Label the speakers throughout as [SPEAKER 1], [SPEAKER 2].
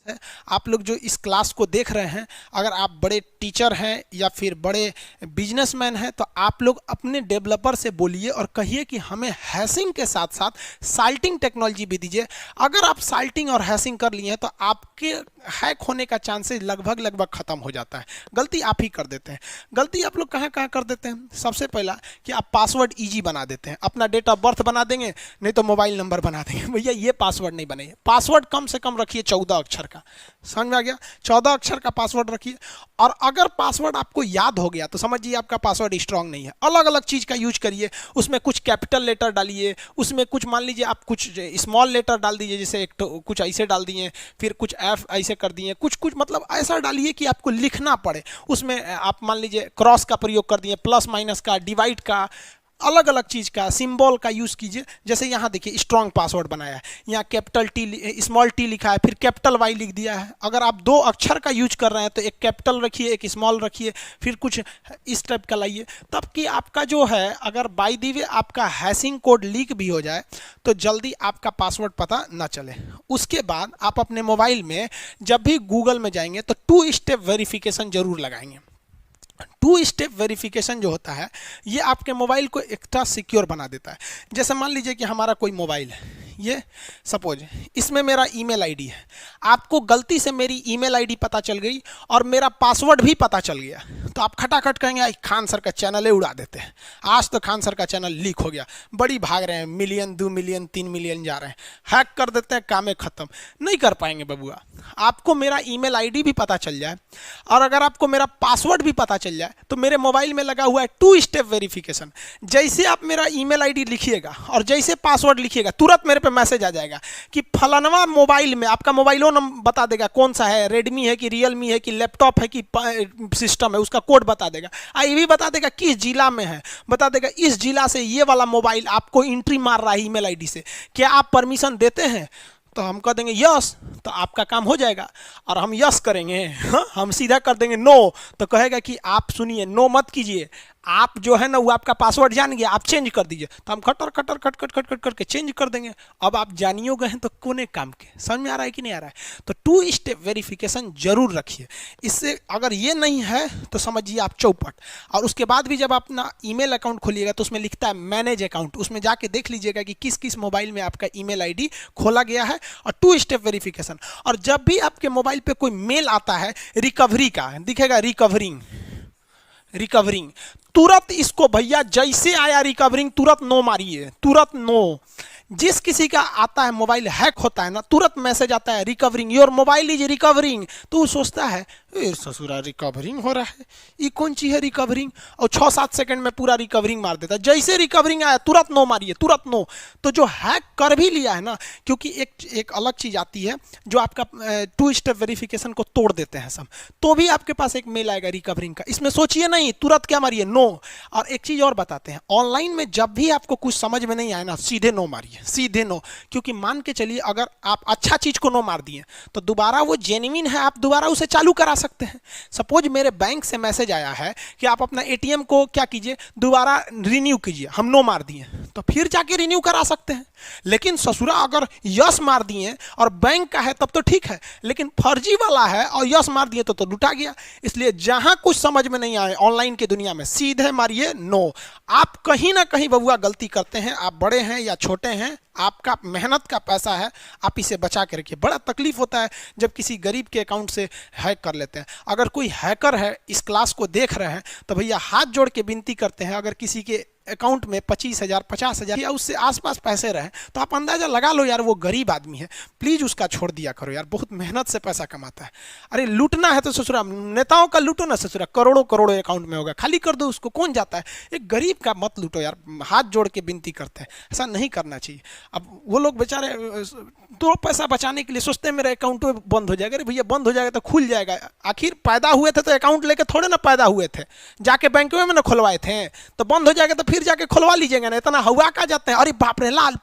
[SPEAKER 1] है। आप लोग जो इस क्लास को देख रहे हैं, अगर आप बड़े टीचर हैं या फिर बड़े बिजनेसमैन हैं तो आप लोग अपने डेवलपर से बोलिए और कहिए कि हमें हैशिंग के साथ साथ साल्टिंग टेक्नोलॉजी भी दीजिए। अगर आप साल्टिंग और हैशिंग कर लिए हैं तो आपके हैक होने का चांसेस लगभग खत्म हो जाता है। गलती आप ही कर देते हैं। गलती आप लोग कहाँ कहाँ कर देते हैं? सबसे पहला कि आप पासवर्ड ईजी बना देते हैं, अपना डेट ऑफ बर्थ बना देंगे, नहीं तो मोबाइल नंबर बना देंगे। भैया ये पासवर्ड नहीं बने। पासवर्ड कम से कम रखिए 14 अक्षर का। समझ में आ गया? 14 अक्षर का पासवर्ड रखिए। और अगर पासवर्ड आपको याद हो गया तो समझिए आपका पासवर्ड स्ट्रांग नहीं है। अलग अलग चीज़ का यूज करिए, उसमें कुछ कैपिटल लेटर डालिए, उसमें कुछ मान लीजिए आप कुछ स्मॉल लेटर डाल दीजिए, जैसे एक तो कुछ ऐसे डाल दिए, फिर कुछ एफ ऐसे कर दिए, कुछ कुछ मतलब ऐसा डालिए कि आपको लिखना पड़े। उसमें आप मान लीजिए क्रॉस का प्रयोग कर दिए, प्लस माइनस का, डिवाइड का, अलग अलग चीज़ का सिंबल का यूज़ कीजिए। जैसे यहाँ देखिए स्ट्रॉन्ग पासवर्ड बनाया है, यहाँ कैपिटल टी स्मॉल टी लिखा है, फिर कैपिटल वाई लिख दिया है। अगर आप 2 अक्षर का यूज कर रहे हैं तो एक कैपिटल रखिए, एक स्मॉल रखिए, फिर कुछ इस टाइप का लाइए, तब कि आपका जो है अगर बाय द वे आपका हैशिंग कोड लीक भी हो जाए तो जल्दी आपका पासवर्ड पता ना चले। उसके बाद आप अपने मोबाइल में जब भी गूगल में जाएंगे तो 2 स्टेप वेरिफिकेशन जरूर लगाएंगे। 2 स्टेप वेरिफिकेशन जो होता है ये आपके मोबाइल को एक्स्ट्रा सिक्योर बना देता है। जैसे मान लीजिए कि हमारा कोई मोबाइल है, ये सपोज इसमें मेरा ईमेल आईडी है, आपको गलती से मेरी ईमेल आईडी पता चल गई और मेरा पासवर्ड भी पता चल गया, तो आप खटाखट कहेंगे खान सर का चैनल ही उड़ा देते हैं, आज तो खान सर का चैनल लीक हो गया, बड़ी भाग रहे हैं, मिलियन 2 मिलियन 3 मिलियन जा रहे हैं, हैक कर देते हैं, काम खत्म। नहीं कर पाएंगे बबुआ। आपको मेरा ईमेल आईडी भी पता चल जाए और अगर आपको मेरा पासवर्ड भी पता चल जाए तो मेरे मोबाइल में लगा हुआ है 2 स्टेप वेरिफिकेशन। जैसे आप मेरा ईमेल आईडी लिखिएगा और जैसे पासवर्ड लिखिएगा तुरंत मेरे पे मैसेज आ जाएगा कि फलानवा मोबाइल में, आपका मोबाइलो नंबर बता देगा कौन सा है, रेडमी है कि रियलमी है कि लैपटॉप है कि सिस्टम है, उसका कोड बता देगा। ये भी बता देगा किस जिला में है, बता देगा इस जिला से ये वाला मोबाइल आपको एंट्री मार रहा है ईमेल आईडी से, क्या आप परमिशन देते हैं? तो हम कह देंगे यस, तो आपका काम हो जाएगा। और हम यस करेंगे, हम सीधा कर देंगे नो, तो कहेगा कि आप सुनिए, नो मत कीजिए, आप जो है ना वो आपका पासवर्ड जान गया, आप चेंज कर दीजिए। तो हम खटर खटर खट खट खट खट करके चेंज कर देंगे। अब आप जानियो गए हैं तो कोने काम के। समझ में आ रहा है कि नहीं आ रहा है? तो 2 स्टेप वेरिफिकेशन जरूर रखिए। इससे अगर ये नहीं है तो समझिए आप चौपट। और उसके बाद भी जब आप अपना ईमेल अकाउंट खोलिएगा तो उसमें लिखता है मैनेज अकाउंट, उसमें जाके देख लीजिएगा कि किस किस मोबाइल में आपका ईमेल आईडी खोला गया है, और 2 स्टेप वेरिफिकेशन। और जब भी आपके मोबाइल पे कोई मेल आता है रिकवरी का, दिखेगा रिकवरिंग, तुरंत इसको भैया जैसे आया रिकवरिंग तुरंत नो मारिए, तुरंत नो। जिस किसी का आता है मोबाइल हैक होता है ना, तुरंत मैसेज आता है recovering, your mobile is recovering, तो वो सोचता है ससुरा रिकवरिंग हो रहा है, ये कौन चीज़ है रिकवरिंग, और 6-7 सेकंड में पूरा रिकवरिंग मार देता है। जैसे रिकवरिंग आया तुरंत नो मारिए, तुरंत नो। तो जो हैक कर भी लिया है ना, क्योंकि एक अलग चीज़ आती है जो आपका 2 स्टेप वेरिफिकेशन को तोड़ देते हैं सब, तो भी आपके पास एक मेल आएगा रिकवरिंग का। इसमें सोचिए नहीं, तुरंत क्या मारिए, नो। और एक चीज़ और बताते हैं, ऑनलाइन में जब भी आपको कुछ समझ में नहीं आए ना, सीधे नो मारिए, सीधे नो। क्योंकि मान के चलिए अगर आप अच्छा चीज़ को नो मार दिए तो दोबारा वो जेन्युइन है, आप दोबारा उसे चालू करा सकते हैं। सपोज मेरे बैंक से मैसेज आया है कि आप अपना एटीएम को क्या कीजिए, दोबारा रिन्यू कीजिए, हम नो मार दिए, तो फिर जाके रिन्यू करा सकते हैं। लेकिन ससुरा अगर यस मार दिए और बैंक का है तब तो ठीक है, लेकिन फर्जी वाला है और यस मार दिए तो लुटा गया। इसलिए जहां कुछ समझ में नहीं आए ऑनलाइन की दुनिया में, सीधे मारिए नो। आप कहीं ना कहीं बबुआ गलती करते हैं, आप बड़े हैं या छोटे हैं, आपका मेहनत का पैसा है, आप इसे बचा के रखिए। बड़ा तकलीफ होता है जब किसी गरीब के अकाउंट से हैक कर लेते हैं। अगर कोई हैकर है इस क्लास को देख रहे हैं तो भैया हाथ जोड़ के विनती करते हैं, अगर किसी के अकाउंट में 25,000 50,000 या उससे आसपास पैसे रहे तो आप अंदाजा लगा लो यार वो गरीब आदमी है, प्लीज उसका छोड़ दिया करो यार, बहुत मेहनत से पैसा कमाता है। अरे लूटना है तो ससुरा नेताओं का लूटो ना ससुरा, करोड़ों करोड़ों अकाउंट में होगा, खाली कर दो उसको, कौन जाता है। एक गरीब का मत लूटो यार, हाथ जोड़ के विनती करते हैं, ऐसा नहीं करना चाहिए। अब वो लोग बेचारे तो पैसा बचाने के लिए सोचते हैं मेरा अकाउंट बंद हो जाएगा। अरे भैया बंद हो जाएगा तो खुल जाएगा, आखिर पैदा हुए थे तो अकाउंट लेके थोड़े ना पैदा हुए थे, जाके बैंक में ना खुलवाए थे, तो बंद हो जाएगा तो फिर जाके खुलवा लीजिएगा ना, इतना हवा का जाते हैं। अरे बाप रे लाल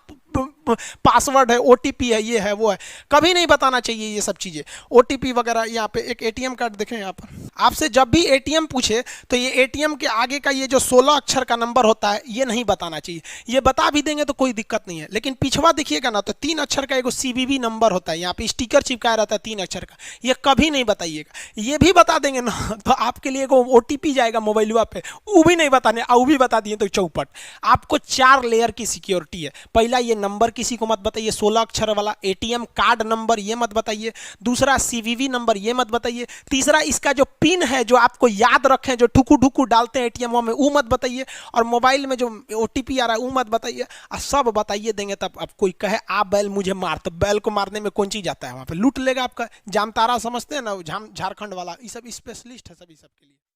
[SPEAKER 1] पासवर्ड है, ओटीपी है, ये है वो है, कभी नहीं बताना चाहिए ये सब चीजें। ओटीपी वगैरह, यहाँ पे एक एटीएम कार्ड देखें, यहाँ पर आपसे जब भी एटीएम पूछे तो ये एटीएम के आगे का ये जो 16 अक्षर का नंबर होता है ये नहीं बताना चाहिए। ये बता भी देंगे तो कोई दिक्कत नहीं है, लेकिन पिछवा देखिएगा ना तो 3 अक्षर का एक सीवीवी नंबर होता है, यहाँ पे स्टिकर चिपकाया रहता है 3 अक्षर का, ये कभी नहीं बताइएगा। ये भी बता देंगे ना तो आपके लिए ओटीपी जाएगा मोबाइल पे, वो भी नहीं बताने, वो भी बता दिए तो चौपट। आपको 4 लेयर की सिक्योरिटी है। पहला, ये नंबर किसी को मत बताइए 16 अक्षर वाला, एटीएम कार्ड नंबर ये मत बताइए, दूसरा सीवीवी नंबर ये मत बताइए, तीसरा इसका जो पिन है जो आपको याद रखें, जो ठुकू ठुकू डालते हैं एटीएम में, वो मत बताइए, और मोबाइल में जो ओटीपी आ रहा है वो मत बताइए। सब बताइए देंगे तब अब कोई कहे आप बैल मुझे मार, तो बैल को मारने में कौन चीज आता है, वहां पे लूट लेगा आपका। जामतारा समझते हैं ना, झारखंड वाला, ये सब स्पेशलिस्ट है सभी सबके लिए।